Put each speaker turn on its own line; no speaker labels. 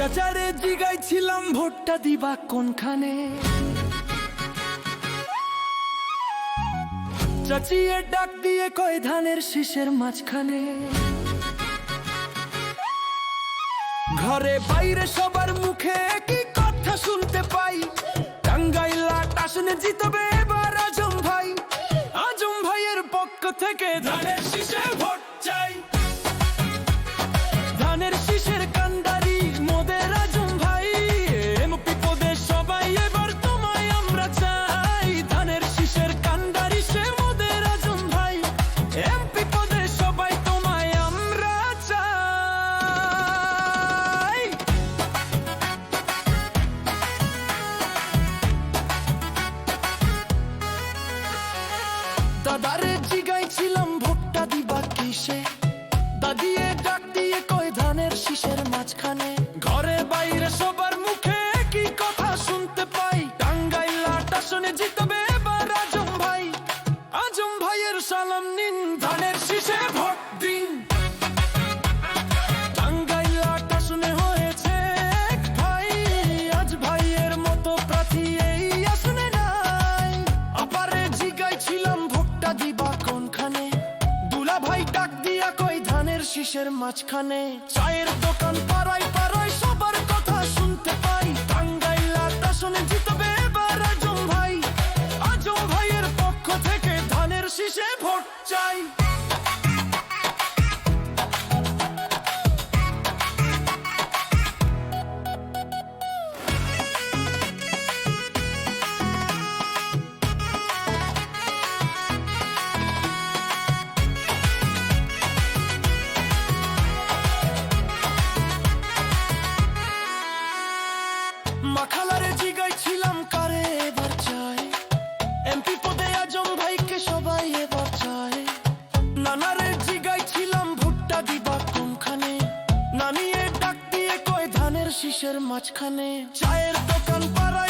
চাচারে জিগাইছিলাম ভোটটা দিবা কোনখানে, চাচিয়ে ডাক দিয়ে কয় ধানের শীষের মাঝখানে। ঘরে বাইরে সবার মুখে একই কথা শুনতে পাই, টাঙ্গাইলা আসনে জিতবে এবার আজম ভাই। আজম ভাইয়ের পক্ষ থেকে ধানের শীষে ভোট চাই। ধানের শীষের কান্ডারি মোদের আজম ভাই, এমপি পদে সবাই এবার তোমায় আমরা চাই। ধানের শীষের কান্ডারি সে মোদের আজম ভাই, এমপি পদে সবাই তোমায় আমরা চাই। দাদারে জিগাইছিলাম ভোটটা দিবা কিসে, দাদিয়ে ডাক দিয়ে কয় ধানের শীষের মাঝখানে। ঘরে বাইরে সবার মুখে কি কথা শুনতে পাই, টাঙ্গাইলা আসনে জিতবে এবার আজম ভাই। আজম ভাইয়ের সালাম নিন, ধানের শীষে ভোট দিন। টাঙ্গাইলা আসনে হয়েছে এক ভাই, আজ ভাইয়ের মতো প্রার্থী এই আসনে নাই। আপারে জিগাইছিলাম ভোটটা দিবা কোনখানে, দুলা ভাই ডাক দিয়া কই ধানের শীষের মাঝখানে। চায়ের দোকান পাড়ায় পাড়ায় সবার কথা শুনতে পাই, টাঙ্গাইলা আসনে জিতবে এবার আজম ভাই। আজম ভাইয়ের পক্ষ থেকে ধানের শীষে ভোট চাই। মাখালারে জিগাইছিলাম কারে এবার চাই, এমপি পদে আজম ভাইকে সবাই এবার চায়। নানারে জিগাইছিলাম ভোটটা দিবা কোনখানে, নানিয়ে ডাক দিয়ে কয় ধানের শীষের মাঝখানে। চায়ের দোকান পাড়ায়